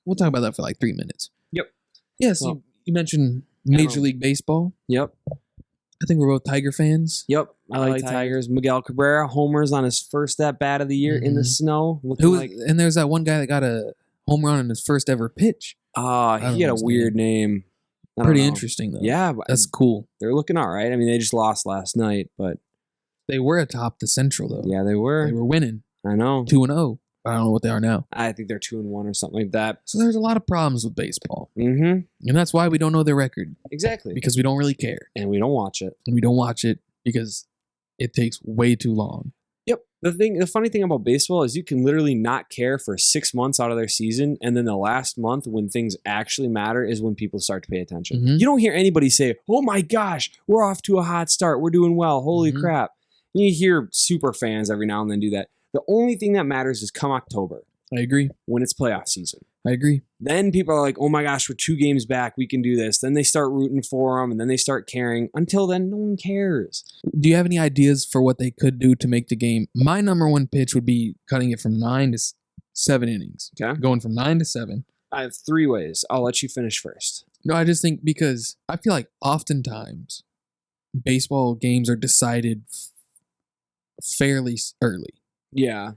we'll talk about that for like 3 minutes. Yep. Yes, Well, you mentioned Major League Baseball. Yep. I think we're both Tiger fans. Yep. I like Tigers. Miguel Cabrera homers on his first at bat of the year in the snow. And there's that one guy that got a home run in his first ever pitch. He don't had know a his weird name. Pretty interesting, though. Yeah. That's cool. They're looking all right. I mean, they just lost last night, but. They were atop the Central, though. Yeah, they were. They were winning. I know. 2-0. I don't know what they are now. I think they're 2-1 or something like that. So there's a lot of problems with baseball. Mm-hmm. And that's why we don't know their record. Exactly. Because we don't really care. And we don't watch it. And we don't watch it because it takes way too long. Yep. The funny thing about baseball is you can literally not care for 6 months out of their season, and then the last month when things actually matter is when people start to pay attention. Mm-hmm. You don't hear anybody say, "Oh my gosh, we're off to a hot start. We're doing well. Holy crap." You hear super fans every now and then do that. The only thing that matters is come October. I agree. When it's playoff season. I agree. Then people are like, "Oh my gosh, we're 2 games back. We can do this." Then they start rooting for them, and then they start caring. Until then, no one cares. Do you have any ideas for what they could do to make the game? My number one pitch would be cutting it from 9 to 7 innings. Okay. Going from 9 to 7. I have 3 ways. I'll let you finish first. No, I just think because I feel like oftentimes baseball games are decided fairly early. Yeah.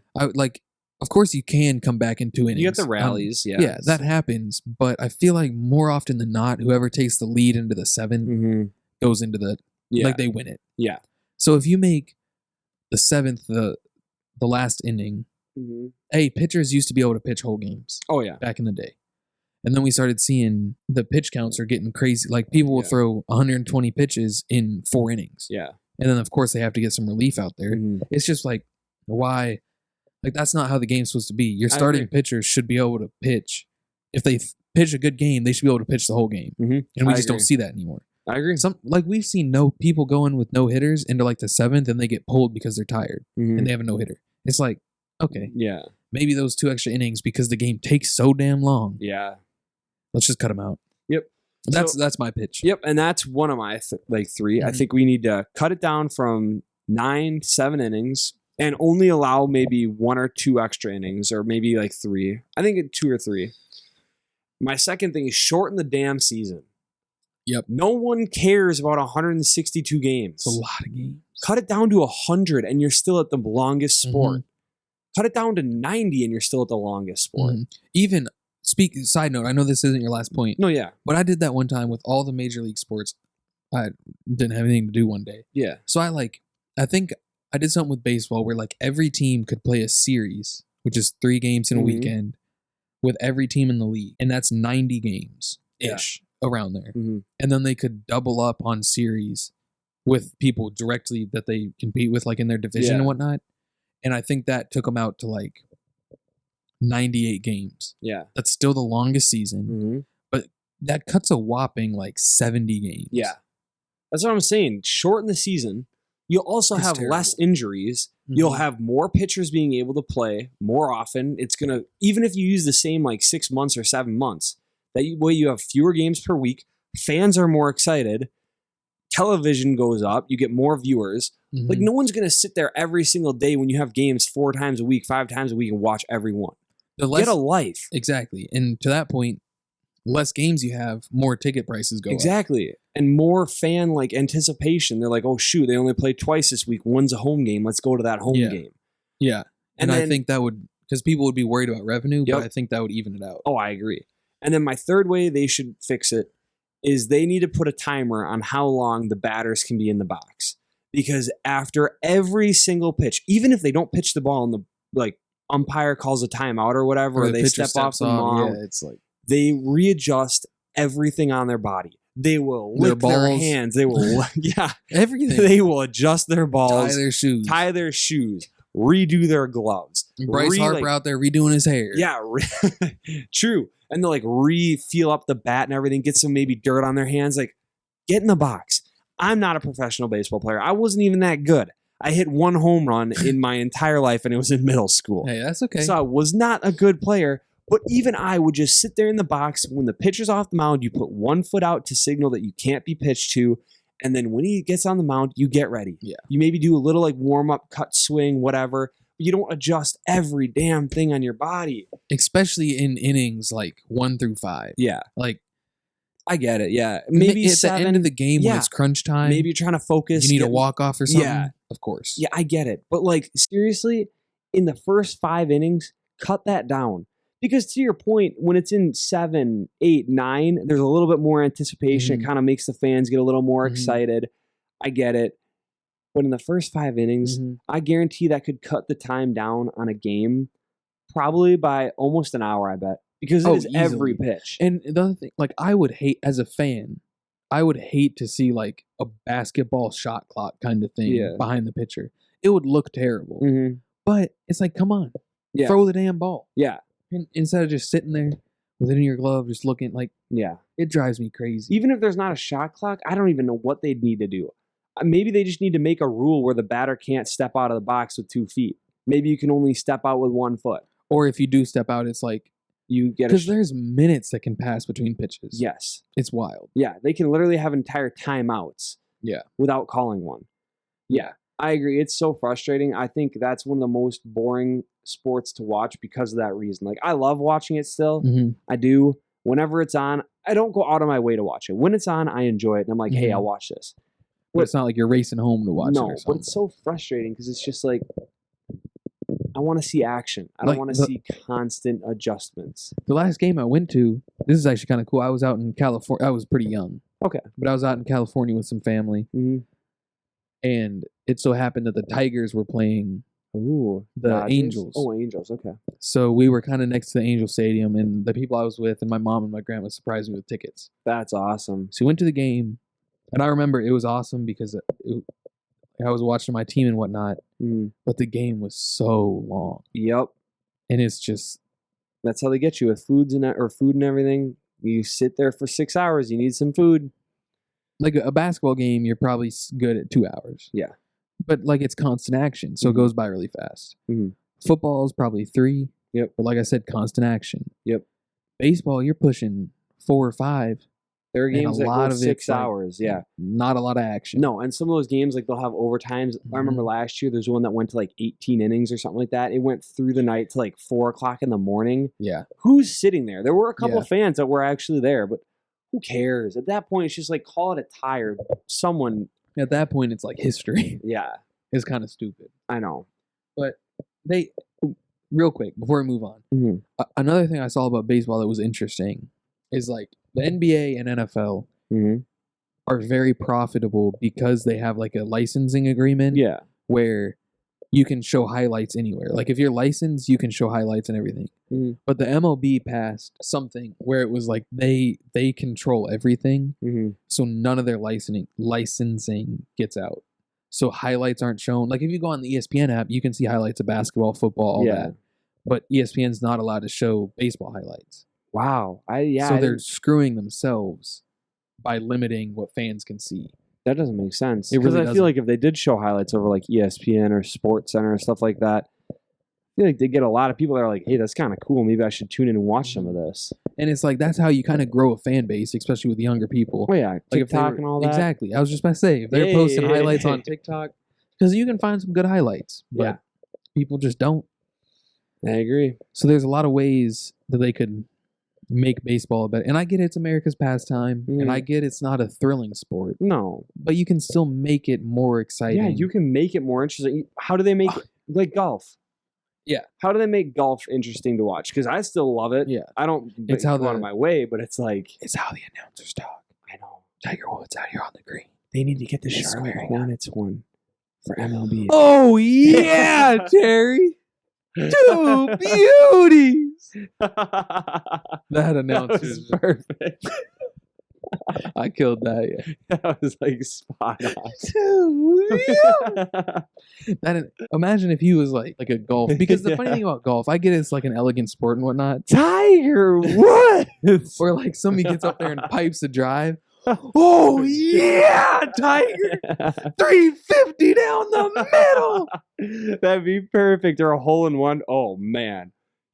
Of course, you can come back in 2 innings. You get the rallies, yeah. Yeah, that happens. But I feel like more often than not, whoever takes the lead into the 7th goes into the like they win it. Yeah. So if you make the 7th the last inning, hey, pitchers used to be able to pitch whole games. Oh yeah, back in the day. And then we started seeing the pitch counts are getting crazy. Like people will throw 120 pitches in 4 innings. Yeah. And then of course they have to get some relief out there. It's just like, why? Like that's not how the game's supposed to be. Your starting pitchers should be able to pitch. If they pitch a good game, they should be able to pitch the whole game. And we just don't see that anymore. I agree. We've seen people going with no hitters into like the 7th and they get pulled because they're tired and they have a no hitter. It's like, okay. Yeah. Maybe those 2 extra innings because the game takes so damn long. Yeah. Let's just cut them out. Yep. That's my pitch. Yep. And that's one of my 3. I think we need to cut it down from 9 to 7 innings and only allow maybe 1 or 2 extra innings or maybe like 3. I think 2 or 3. My second thing is shorten the damn season. Yep. No one cares about 162 games. It's a lot of games. Cut it down to 100 and you're still at the longest sport. Cut it down to 90 and you're still at the longest sport. Even side note, I know this isn't your last point. No, yeah. But I did that one time with all the major league sports. I didn't have anything to do one day. Yeah. So I think I did something with baseball where like every team could play a series, which is 3 games in a weekend with every team in the league. And that's 90 games ish around there. And then they could double up on series with people directly that they compete with like in their division and whatnot. And I think that took them out to like 98 games. Yeah. That's still the longest season. But that cuts a whopping like 70 games. Yeah. That's what I'm saying. Shorten the season. You'll also have less injuries. You'll have more pitchers being able to play more often. It's going to, even if you use the same like 6 months or 7 months, that way you have fewer games per week. Fans are more excited. Television goes up. You get more viewers. Like no one's going to sit there every single day when you have games 4 times a week, 5 times a week and watch every one. Get a life. Exactly. And to that point, less games you have, more ticket prices go up. Exactly. And more fan like anticipation. They're like, oh shoot, they only played twice this week. One's a home game. Let's go to that home game. Yeah. And then, I think that would, because people would be worried about revenue, Yep. but I think that would even it out. Oh, I agree. And then my third way they should fix it is they need to put a timer on how long the batters can be in the box. Because after every single pitch, even if they don't pitch the ball and the like umpire calls a timeout or whatever, or they step off the mound, it's like they readjust everything on their body. They will lick their hands. They will, everything. They will adjust their balls, tie their shoes, redo their gloves. Bryce Harper out there redoing his hair. Yeah, true. And they'll like feel up the bat and everything, get some maybe dirt on their hands. Like, get in the box. I'm not a professional baseball player. I wasn't even that good. I hit 1 home run in my entire life, and it was in middle school. Hey, that's okay. So I was not a good player. But even I would just sit there in the box. When the pitcher's off the mound, you put 1 foot out to signal that you can't be pitched to. And then when he gets on the mound, you get ready. Yeah. You maybe do a little like warm up, cut swing, whatever. But you don't adjust every damn thing on your body. Especially in innings like 1 through 5. Yeah. Like, I get it. Yeah. Maybe at 7, the end of the game when it's crunch time. Maybe you're trying to focus. You need a walk-off or something. Yeah. Of course. Yeah, I get it. But like, seriously, in the first 5 innings, cut that down. Because to your point, when it's in 7, 8, 9, there's a little bit more anticipation. Mhm. It kind of makes the fans get a little more Mhm. excited. I get it. But in the first 5 innings, Mhm. I guarantee that could cut the time down on a game probably by almost an hour, I bet. Because it is every easily. pitch. And the other thing, like, I would hate, as a fan, I would hate to see, like, a basketball shot clock kind of thing Yeah. behind the pitcher. It would look terrible. Mhm. But it's like, come on. Yeah. Throw the damn ball. Yeah. And instead of just sitting there with it in your glove, just looking, like, Yeah. it drives me crazy. Even if there's not a shot clock, I don't even know what they'd need to do. Maybe they just need to make a rule where the batter can't step out of the box with 2 feet. Maybe you can only step out with 1 foot. Or if you do step out, it's like, You get because there's minutes that can pass between pitches. Yes. It's wild. Yeah. They can literally have entire timeouts. Yeah. Without calling one. Yeah. I agree. It's so frustrating. I think that's one of the most boring sports to watch because of that reason. Like, I love watching it still. Mm-hmm. I do. Whenever it's on, I don't go out of my way to watch it. When it's on, I enjoy it. And I'm like, hey, Mhm. I'll watch this. But it's not like you're racing home to watch it No, or but something. it's so frustrating because it's just like, I want to see action. I don't Like want to the- see constant adjustments. The last game I went to, this is actually kind of cool. I was out in California. I was pretty young. Okay. But I was out in California with some family. Mm-hmm. And it so happened that the Tigers were playing Ooh. the Dodgers? Angels. Oh, Angels. Okay. So we were kind of next to the Angel Stadium, and the people I was with and my mom and my grandma surprised me with tickets. That's awesome. So we went to the game, and I remember it was awesome because I was watching my team and whatnot, Mm. but the game was so long. Yep. And it's just, That's how they get you with food and everything. You sit there for 6 hours. You need some food. like a basketball game, you're probably good at 2 hours. Yeah. But like it's constant action, so Mhm. it goes by really fast. Mhm. Football is probably 3. Yep. But like I said, constant action. Yep. Baseball, you're pushing 4 or 5. There are And a games that lot go of 6 it's, like, hours. Yeah. Not a lot of action. No, and some of those games, like they'll have overtimes. I remember Mhm. last year, there's one that went to like 18 innings or something like that. It went through the night to like 4 o'clock in the morning. Yeah. Who's sitting there? There were a couple Yeah. of fans that were actually there, but who cares? At that point, it's just like call it a tie or someone. At that point, it's like history. Yeah, It's kind of stupid. I know. But they, real quick, before we move on, Mhm. Another thing I saw about baseball that was interesting is like the NBA and NFL Mm-hmm. are very profitable because they have like a licensing agreement Yeah. where you can show highlights anywhere. Like if you're licensed, you can show highlights and everything. Mhm. But the MLB passed something where it was like they control everything, Mm-hmm. so none of their licensing gets out. So highlights aren't shown. Like if you go on the ESPN app, you can see highlights of basketball, football, all Yeah. that. But ESPN's not allowed to show baseball highlights. Wow. So I they're screwing themselves by limiting what fans can see. that doesn't make sense. It Because really I doesn't. feel like if they did show highlights over like ESPN or Sports Center or stuff like that, I feel like they get a lot of people that are like, hey, that's kind of cool. Maybe I should tune in and watch some of this. And it's like that's how you kind of grow a fan base, especially with younger people. Oh, yeah. Like if they TikTok were- and all that. Exactly. I was just about to say, if they're posting highlights on TikTok, because you can find some good highlights, but Yeah. people just don't. I agree. So there's a lot of ways that they could make baseball better. And I get it's America's pastime, and I get it's not a thrilling sport, No. but you can still make it more exciting. Yeah, you can make it more interesting. How do they make it? Like golf? Yeah. How do they make golf interesting to watch? Because I still love it. Yeah. I don't It's how go out the- of my way, but it's like, It's how the announcers talk. I know. Tiger Woods out here on the green. They need to get the It's Charlotte squaring up. Hornets one for MLB. Oh yeah, Terry. Two beauties. That announcer's perfect. I killed that. Yeah. That was like spot on. Imagine if he was like a golf, because the funny thing about golf, I get it's like an elegant sport and whatnot, Tiger Woods. or like somebody gets up there and pipes a drive. Oh yeah, Tiger, 350 down the middle. That'd be perfect. Or a hole in one. Oh man,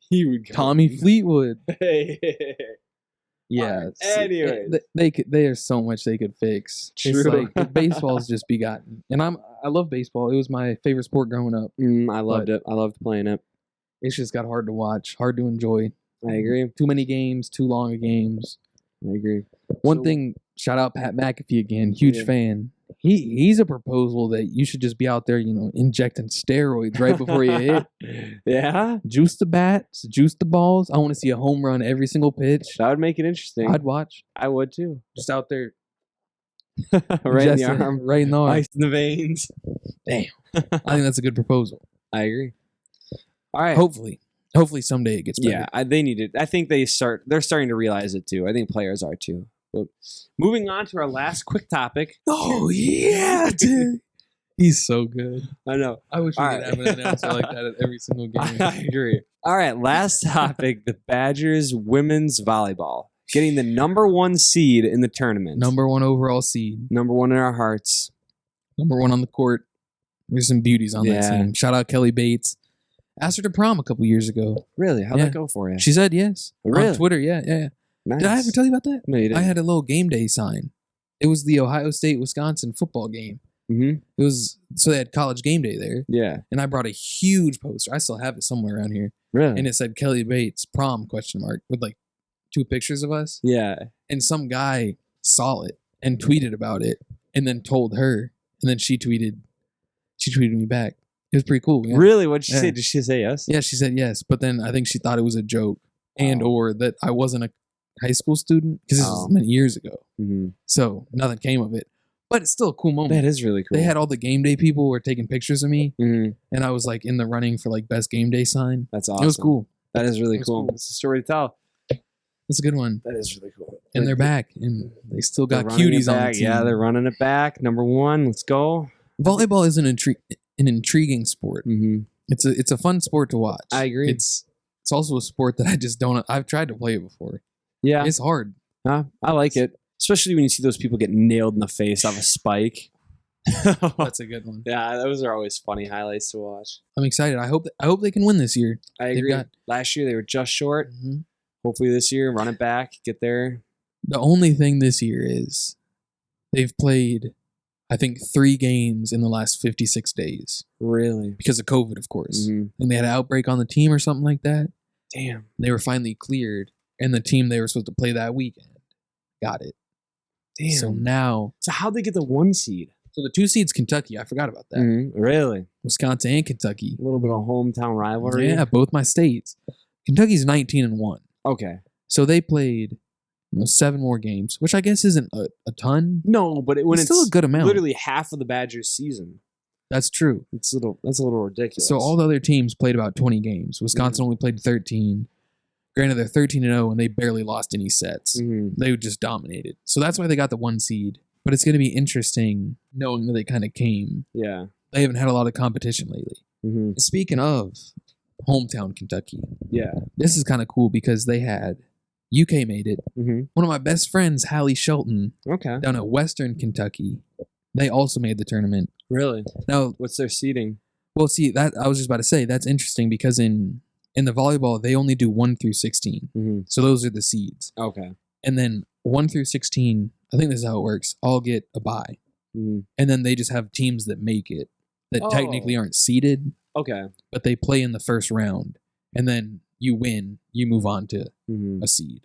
he would go. Tommy Fleetwood. Hey. Yeah. Anyways. There's so much they could fix. It's True. like baseball's just begotten, and I love baseball. It was my favorite sport growing up. I loved it. I loved playing it. It's just got hard to watch, hard to enjoy. I agree. Too many games, too long of games. I agree. One So- thing, shout out Pat McAfee again, huge Yeah. fan. He's a proposal that you should just be out there, injecting steroids right before you hit. Yeah, Juice the bats, juice the balls. I want to see a home run every single pitch. that would make it interesting. I'd watch. I would too. Just out there, Right in the injecting- arm, right in the arm. ice in the veins. Damn, I think that's a good proposal. I agree. All right. Hopefully someday it gets better. Yeah, they need it. I think they're starting to realize it too. I think players are too. But moving on to our last quick topic. Oh yeah, dude. He's so good. I know. I wish we All could right. have an announcer like that at every single game. I agree. All right, last topic: the Badgers women's volleyball getting the number 1 seed in the tournament. Number 1 overall seed. Number 1 in our hearts. Number 1 on the court. There's some beauties on that Yeah. team. Shout out Kelly Bates. Asked her to prom a couple years ago. Really? How'd Yeah. that go for you? She said yes. Really? On Twitter, yeah. Nice. Did I ever tell you about that? No, you didn't. I had a little game day sign. It was the Ohio State-Wisconsin football game. Mm-hmm. It was so they had college game day there, Yeah. and I brought a huge poster. I still have it somewhere around here, Really? and it said Kelly Bates prom ? With like 2 pictures of us. Yeah. And some guy saw it and tweeted about it, and then told her, and then she tweeted me back. It was pretty cool. Yeah. Really? What did she Yeah. say? Did she say yes? Yeah, she said yes, but then I think she thought it was a joke, and Oh. or that I wasn't a high school student because this Oh. was many years ago. Mm-hmm. So nothing came of it, but it's still a cool moment. That is really cool. They had all the game day people were taking pictures of me, Mhm. and I was like in the running for like best game day sign. That's awesome. It was cool. That is really It was cool. cool. It's a story to tell. It's a good one, That is really cool. and they're back, and they still got They're running it cuties on the back. team. Yeah, they're running it back. Number 1. Let's go. Volleyball is an intriguing sport. Mm-hmm. It's a fun sport to watch. I agree. It's also a sport that I just don't. I've tried to play it before. Yeah. It's hard. I like it. Especially when you see those people get nailed in the face off a spike. That's a good one. Yeah, those are always funny highlights to watch. I'm excited. I hope they can win this year. I They've agree. got- Last year they were just short. Mhm. Hopefully this year, run it back, get there. The only thing this year is they've played, I think, 3 games in the last 56 days Really? because of COVID, of course. Mhm. And they had an outbreak on the team or something like that. Damn. They were finally cleared, and the team they were supposed to play that weekend got it. Damn. So now, So how'd they get the 1 seed? so the 2 seeds Kentucky. I forgot about that. Really? Wisconsin and Kentucky. A little bit of hometown rivalry. Yeah, both my states. Kentucky's 19-1. Okay. So they played 7 more games, which I guess isn't a ton. No, but when It's still a good amount. literally half of the Badgers' season. That's true. That's a little ridiculous. So all the other teams played about 20 games. Wisconsin only played 13. Granted, they're 13-0 and they barely lost any sets. Mhm. They just dominated. So that's why they got the 1 seed. But it's going to be interesting knowing that they kind of came. Yeah. They haven't had a lot of competition lately. Mm-hmm. Speaking of hometown Kentucky, Yeah. this is kind of cool because they had UK made it. Mm-hmm. One of my best friends, Hallie Shelton, Okay. down at Western Kentucky, they also made the tournament. Really? Now, What's their seeding? well, see, that I was just about to say that's interesting because in the volleyball they only do 1 through 16, Mm-hmm. so those are the seeds, Okay. and then 1 through 16, I think this is how it works. All get a bye, Mm-hmm. and then they just have teams that make it that technically aren't seeded, Okay. but they play in the first round, and then you win, you move on to Mm-hmm. a seed.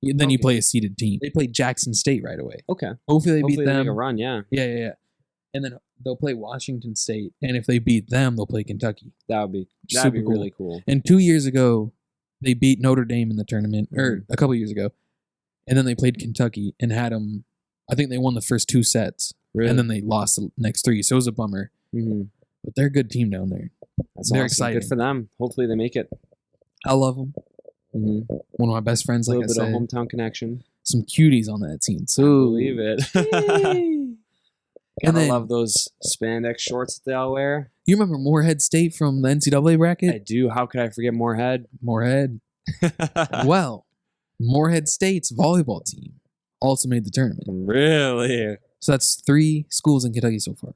And then you Okay. play a seeded team. They played Jackson State right away. Okay. Hopefully they Hopefully beat they them. make a run. Yeah. Yeah. And then they'll play Washington State, and if they beat them, they'll play Kentucky. That'd be Super cool. really cool. And 2 years ago, they beat Notre Dame in the tournament, or a couple years ago, and then they played Kentucky and had them. I think they won the first 2 sets, Really? and then they lost the next 3. So it was a bummer. Mm-hmm. But they're a good team down there. That's They're awesome. exciting. Good for them. Hopefully they make it. I love them. Mm-hmm. One of my best friends, A like little I bit said, of hometown connection. some cuties on that team. I So believe it. And Gotta then- love those spandex shorts that they all wear. you remember Morehead State from the NCAA bracket? I do. How could I forget Moorhead? Morehead. Well, Morehead State's volleyball team also made the tournament. Really? So that's 3 schools in Kentucky so far.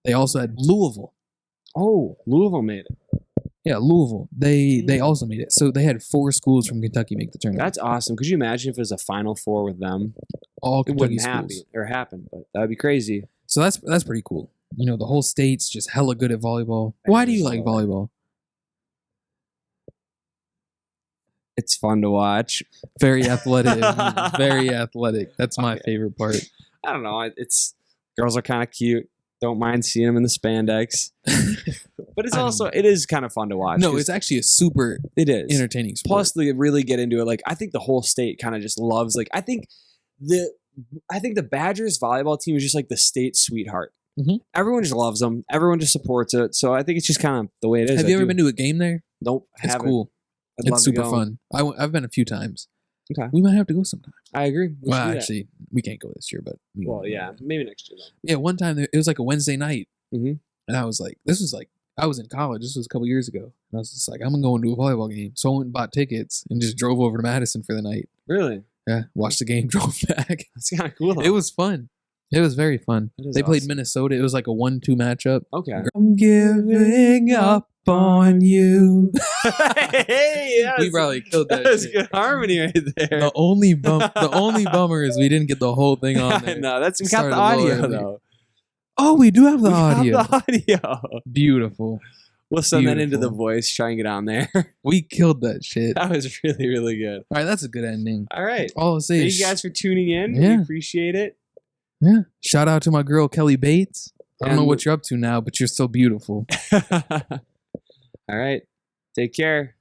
They also had Louisville. Oh, Louisville made it. Yeah, Louisville. They also made it. So they had 4 schools from Kentucky make the tournament. That's awesome. Could you imagine if it was a Final Four with them? All It Kentucky wouldn't schools. happen, but that'd be crazy. So that's pretty cool. You know, the whole state's just hella good at volleyball. Why do you like volleyball? It's fun to watch. Very athletic. Very athletic. That's my favorite part. I don't know. It's Girls are kind of cute. Don't mind seeing them in the spandex. But it's also, it is kind of fun to watch. No, it's actually a super it is entertaining sport. Plus, they really get into it. Like, I think the whole state kind of just loves, like, I think the Badgers volleyball team is just like the state sweetheart. Mhm. Everyone just loves them. Everyone just supports it. So I think it's just kind of the way it is. Have you ever been to a game there? Nope. I It's haven't. cool. I'd love It's to super go. fun. I've been a few times. Okay. We might have to go sometime. I agree. We Well, should do that. actually, we can't go this year, but Well, yeah. Maybe next year, though. yeah. One time it was like a Wednesday night, Mhm. and I was like, "This was like I was in college. This was a couple years ago." And I was just like, "I'm gonna go into a volleyball game." So I went and bought tickets and just drove over to Madison for the night. Really? Yeah, watched the game, drove back. That's kind of cool. Though. It was fun. It was very fun. That is They played awesome. Minnesota. It was like a 1-2 matchup. Okay. I'm giving up on you. Hey, yeah, We probably killed that That's shit. good harmony right there. The only bummer is we didn't get the whole thing on there. No, we got Started the a little audio early. though. Oh, we do have the We have audio. the audio. Beautiful. We'll send that into the Beautiful. voice. Try and get on there. We killed that shit. That was really, really good. All right, that's a good ending. All right. All I'll say Thank is you guys for tuning in. Yeah. We appreciate it. yeah. Shout out to my girl Kelly Bates. I don't know And- what you're up to now, but you're still beautiful. All right. Take care.